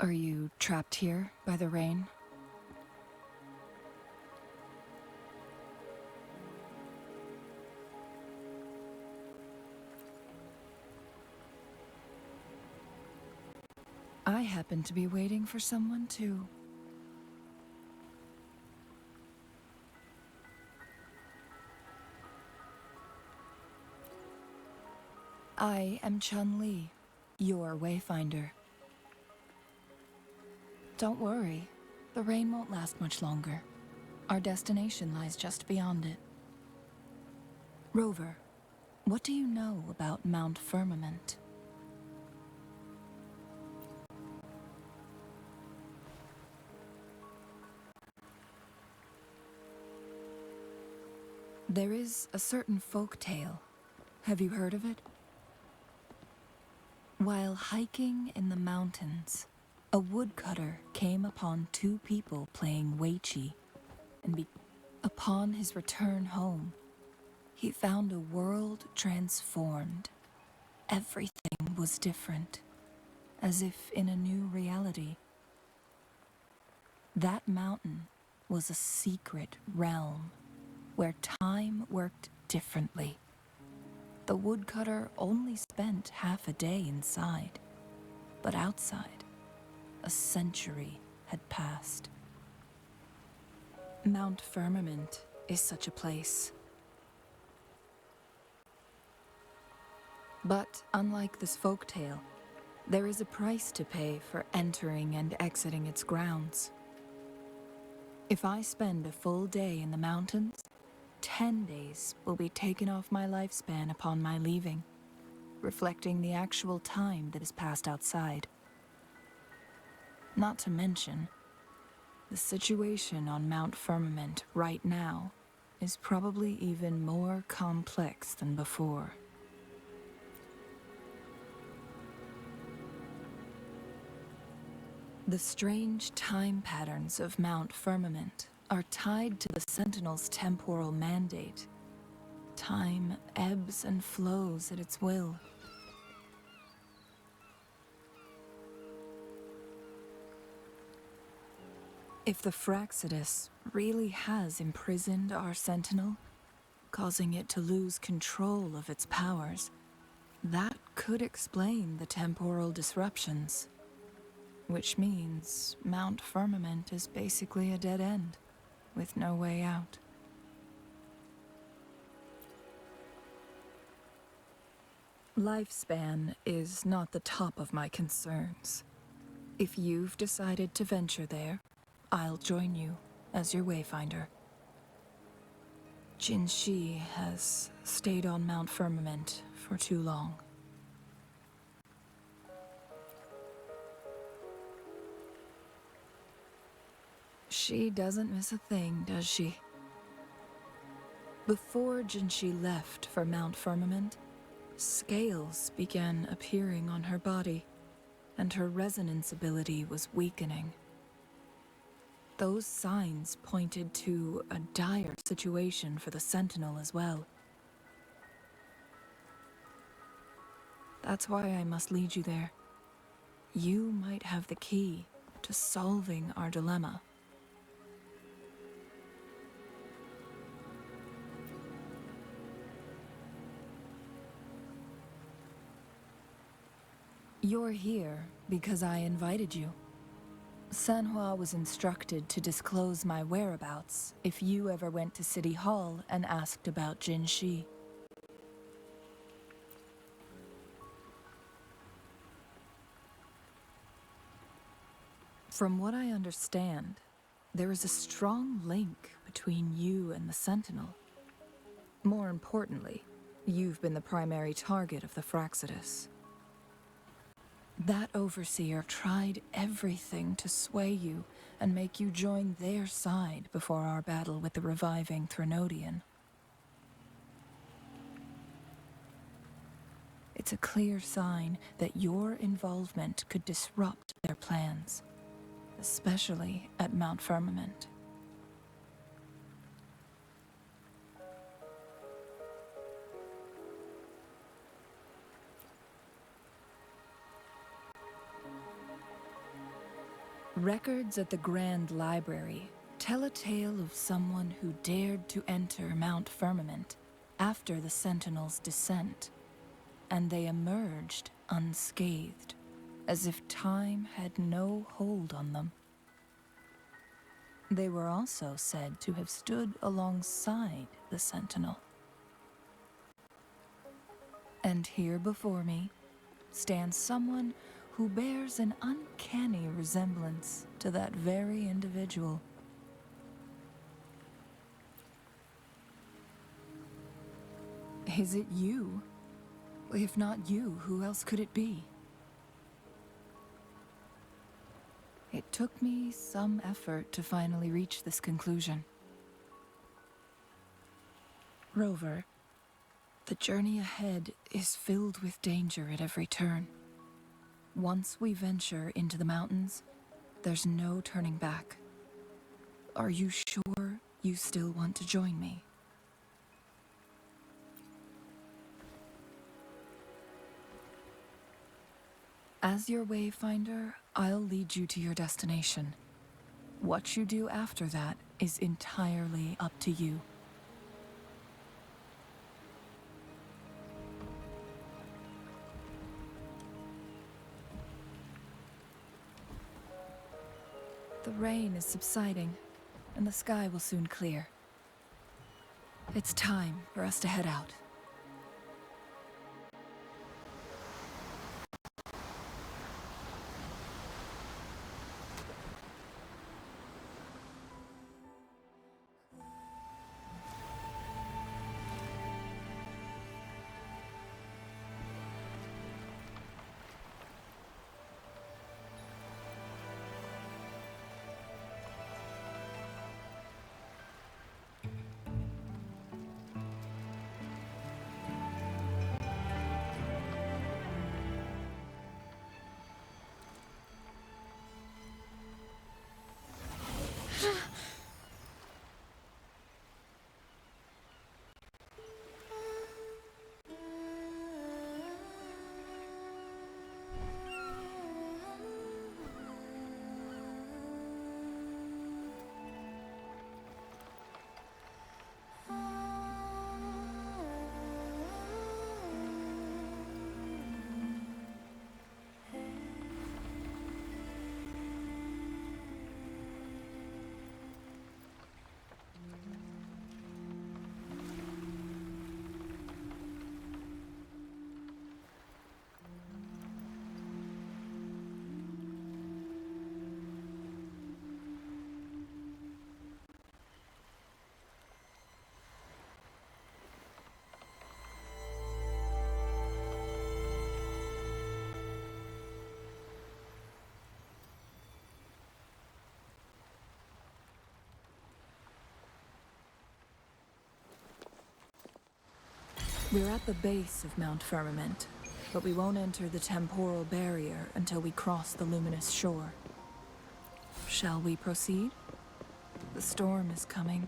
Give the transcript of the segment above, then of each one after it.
Are you trapped here by the rain? I happen to be waiting for someone too. I am Chun-Li, your wayfinder. Don't worry, the rain won't last much longer. Our destination lies just beyond it. Rover, what do you know about Mount Firmament? There is a certain folk tale. Have you heard of it? While hiking in the mountains, a woodcutter came upon two people playing Weiqi, and upon his return home, he found a world transformed. Everything was different, as if in a new reality. That mountain was a secret realm where time worked differently. The woodcutter only spent half a day inside, but outside, a century had passed. Mount Firmament is such a place. But unlike this folktale, there is a price to pay for entering and exiting its grounds. If I spend a full day in the mountains, 10 days will be taken off my lifespan upon my leaving, reflecting the actual time that is passed outside. Not to mention, the situation on Mount Firmament right now is probably even more complex than before. The strange time patterns of Mount Firmament are tied to the Sentinel's temporal mandate. Time ebbs and flows at its will. If the Fraxidus really has imprisoned our Sentinel, causing it to lose control of its powers, that could explain the temporal disruptions. Which means Mount Firmament is basically a dead end, with no way out. Lifespan is not the top of my concerns. If you've decided to venture there, I'll join you as your wayfinder. Jin Shi has stayed on Mount Firmament for too long. She doesn't miss a thing, does she? Before Jinshi left for Mount Firmament, scales began appearing on her body, and her resonance ability was weakening. Those signs pointed to a dire situation for the Sentinel as well. That's why I must lead you there. You might have the key to solving our dilemma. You're here because I invited you. Sanhua was instructed to disclose my whereabouts if you ever went to City Hall and asked about Jin Shi. From what I understand, there is a strong link between you and the Sentinel. More importantly, you've been the primary target of the Fraxidus. That overseer tried everything to sway you and make you join their side before our battle with the reviving Threnodian. It's a clear sign that your involvement could disrupt their plans, especially at Mount Firmament. Records at the Grand Library tell a tale of someone who dared to enter Mount Firmament after the Sentinels' descent, and they emerged unscathed, as if time had no hold on them. They were also said to have stood alongside the Sentinel. And here before me stands someone who bears an uncanny resemblance to that very individual. Is it you? If not you, who else could it be? It took me some effort to finally reach this conclusion. Rover, the journey ahead is filled with danger at every turn. Once we venture into the mountains, there's no turning back. Are you sure you still want to join me? As your wayfinder, I'll lead you to your destination. What you do after that is entirely up to you. The rain is subsiding, and the sky will soon clear. It's time for us to head out. We're at the base of Mount Firmament, but we won't enter the temporal barrier until we cross the luminous shore. Shall we proceed? The storm is coming.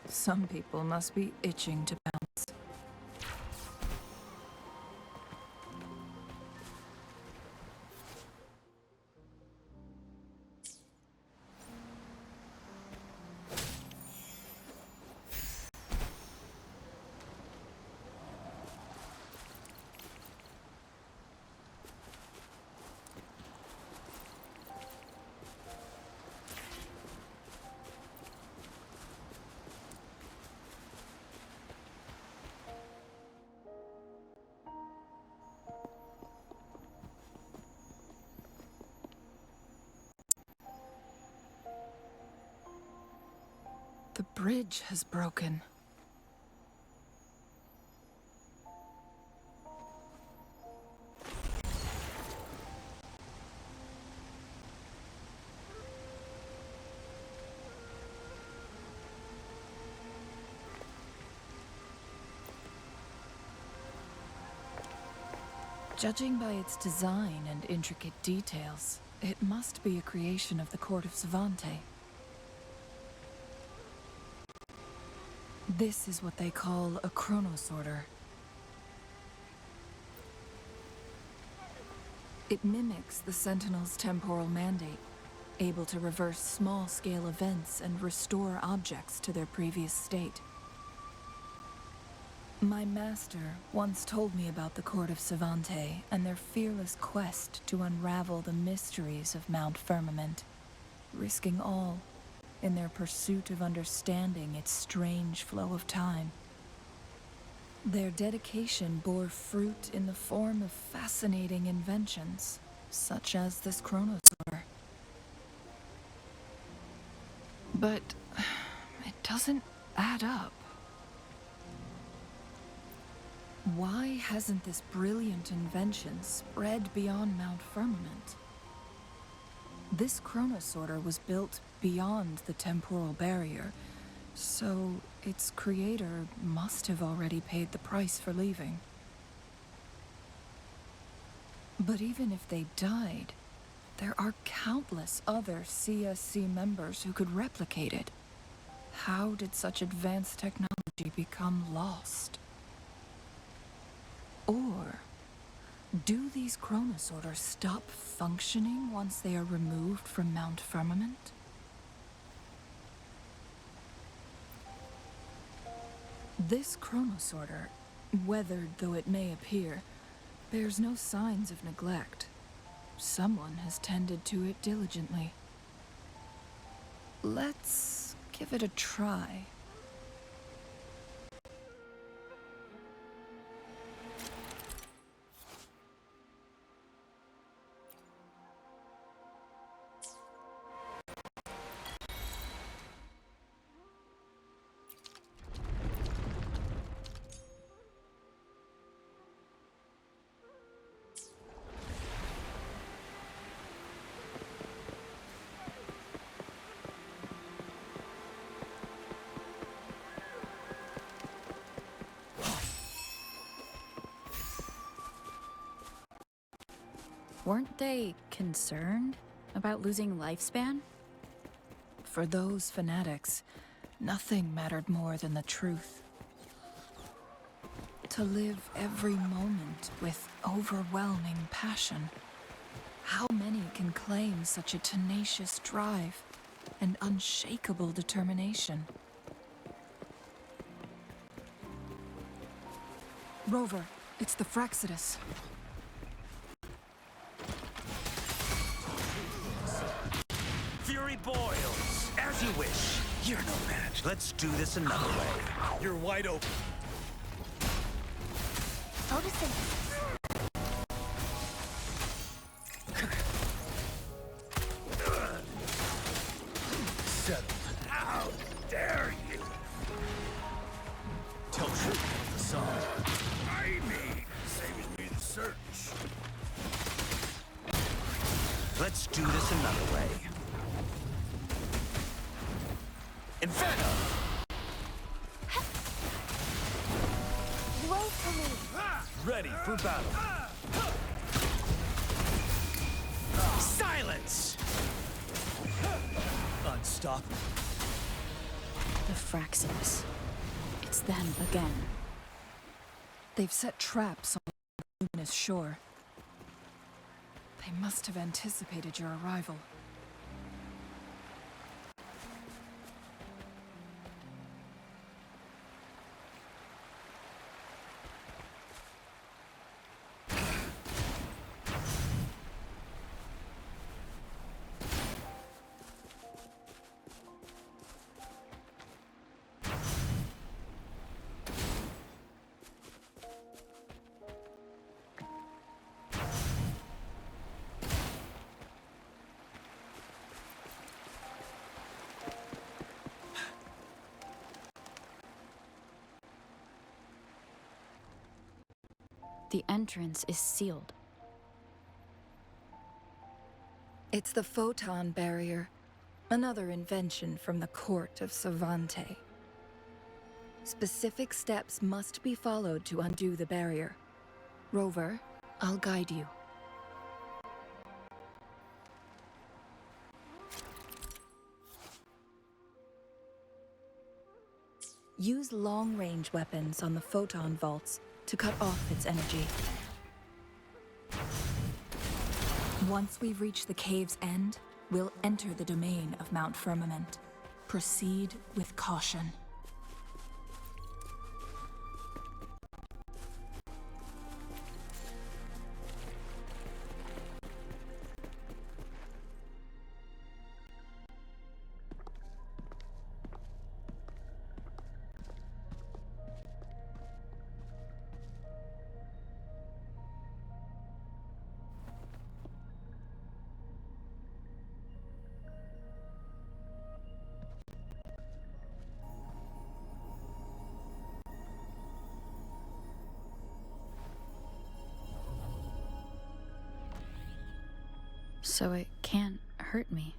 Some people must be itching to pounce. The bridge has broken. Judging by its design and intricate details, it must be a creation of the court of Savante. This is what they call a chronosorter. It mimics the Sentinel's temporal mandate, able to reverse small-scale events and restore objects to their previous state. My master once told me about the court of Savante and their fearless quest to unravel the mysteries of Mount Firmament, risking all in their pursuit of understanding its strange flow of time. Their dedication bore fruit in the form of fascinating inventions, such as this chronosaur. But it doesn't add up. Why hasn't this brilliant invention spread beyond Mount Firmament? This chronosorter was built beyond the temporal barrier, so its creator must have already paid the price for leaving. But even if they died, there are countless other CSC members who could replicate it. How did such advanced technology become lost? Or do these chronosorters stop functioning once they are removed from Mount Firmament? This chronosorter, weathered though it may appear, bears no signs of neglect. Someone has tended to it diligently. Let's give it a try. Weren't they concerned about losing lifespan? For those fanatics, nothing mattered more than the truth. To live every moment with overwhelming passion. How many can claim such a tenacious drive and unshakable determination? Rover, it's the Fraxidus. Fury boils, as you wish. You're no match. Let's do this another way. You're wide open. Photosynthesis. Settled. How dare you? Tell truth of the song. I mean, saving me the search. Let's do this another way. Inferno! Wait for me. Ready for battle. Silence! Unstoppable. The Fraxidus. It's them again. They've set traps on the luminous shore. They must have anticipated your arrival. The entrance is sealed. It's the photon barrier, another invention from the court of Savante. Specific steps must be followed to undo the barrier. Rover, I'll guide you. Use long-range weapons on the photon vaults to cut off its energy. Once we've reached the cave's end, will enter the domain of Mount Firmament. Proceed with caution. So it can't hurt me.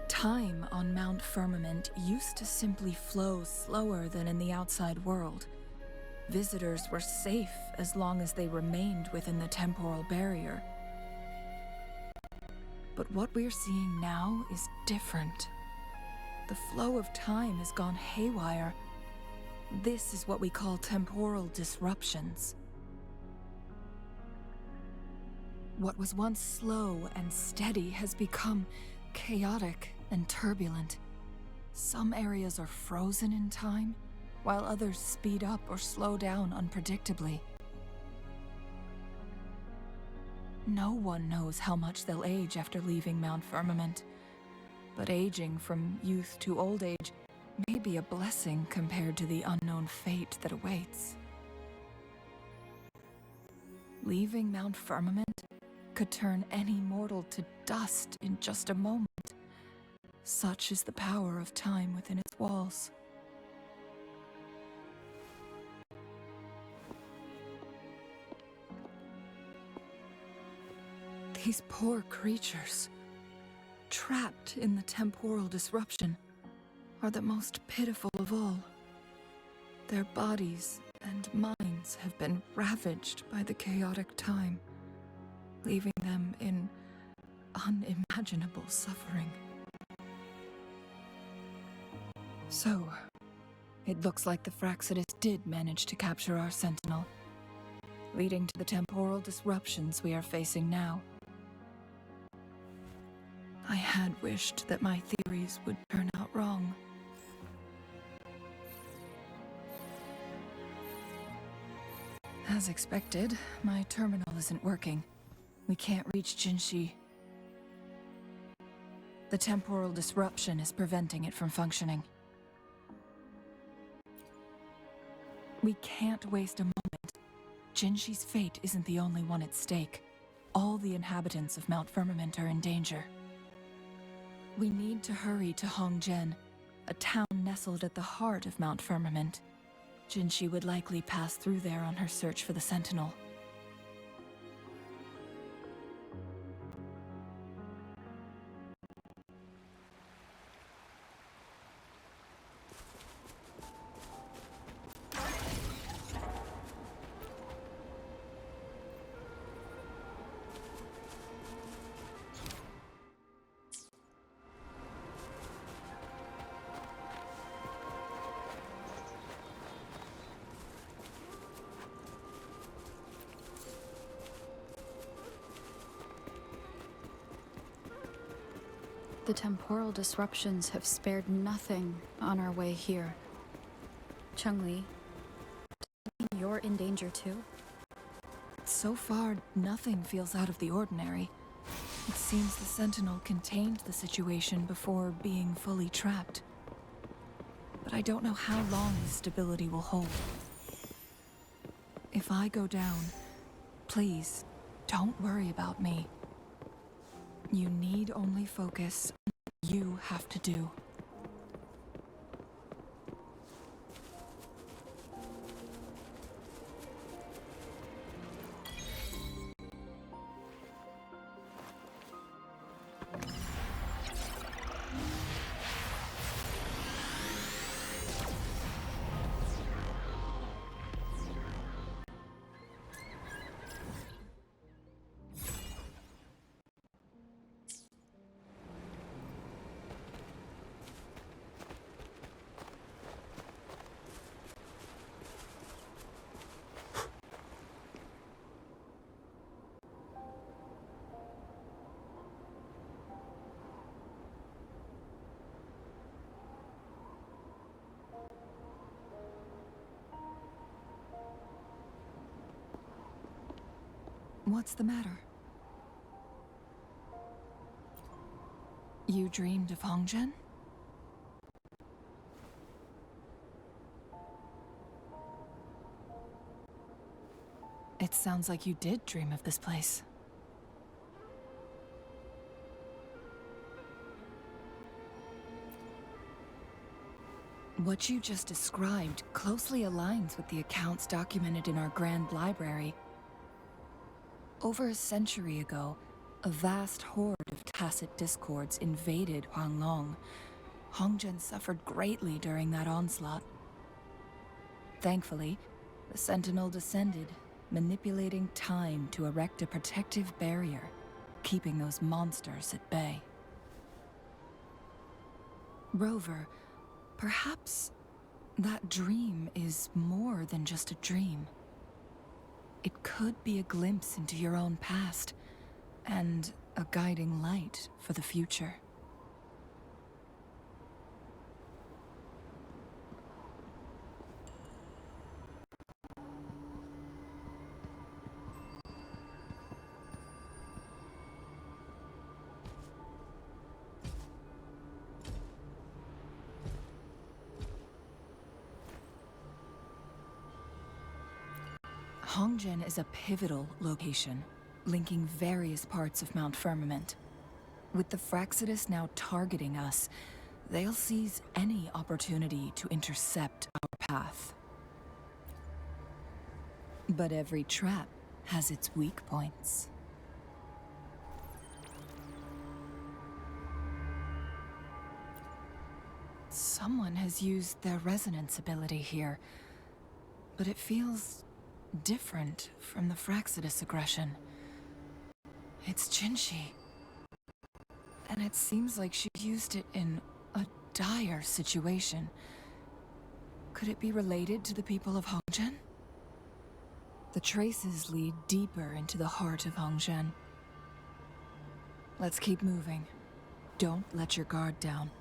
Time on Mount Firmament used to simply flow slower than in the outside world. Visitors were safe as long as they remained within the temporal barrier. But what we're seeing now is different. The flow of time has gone haywire. This is what we call temporal disruptions. What was once slow and steady has become chaotic and turbulent. Some areas are frozen in time, while others speed up or slow down unpredictably. No one knows how much they'll age after leaving Mount Firmament, but aging from youth to old age may be a blessing compared to the unknown fate that awaits. Leaving Mount Firmament could turn any mortal to dust in just a moment. Such is the power of time within its walls. These poor creatures, trapped in the temporal disruption, are the most pitiful of all. Their bodies and minds have been ravaged by the chaotic time, leaving them in unimaginable suffering. So, it looks like the Fraxidus did manage to capture our sentinel, leading to the temporal disruptions we are facing now. I had wished that my theories would turn out wrong. As expected, my terminal isn't working. We can't reach Jinshi. The temporal disruption is preventing it from functioning. We can't waste a moment. Jinshi's fate isn't the only one at stake. All the inhabitants of Mount Firmament are in danger. We need to hurry to Hongjian, a town nestled at the heart of Mount Firmament. Jinshi would likely pass through there on her search for the Sentinel. The temporal disruptions have spared nothing on our way here. Chungli, you're in danger too? So far, nothing feels out of the ordinary. It seems the Sentinel contained the situation before being fully trapped. But I don't know how long this stability will hold. If I go down, please, don't worry about me. You need only focus on what you have to do. What's the matter? You dreamed of Hongzhen? It sounds like you did dream of this place. What you just described closely aligns with the accounts documented in our Grand Library. Over a century ago, a vast horde of tacit discords invaded Huanglong. Hongzhen suffered greatly during that onslaught. Thankfully, the Sentinel descended, manipulating time to erect a protective barrier, keeping those monsters at bay. Rover, perhaps that dream is more than just a dream. It could be a glimpse into your own past, and a guiding light for the future. Hongzhen is a pivotal location, linking various parts of Mount Firmament. With the Fraxidus now targeting us, they'll seize any opportunity to intercept our path. But every trap has its weak points. Someone has used their resonance ability here, but it feels different from the Fraxidus aggression. It's Jinshi. And it seems like she used it in a dire situation. Could it be related to the people of Hongzhen? The traces lead deeper into the heart of Hongzhen. Let's keep moving. Don't let your guard down.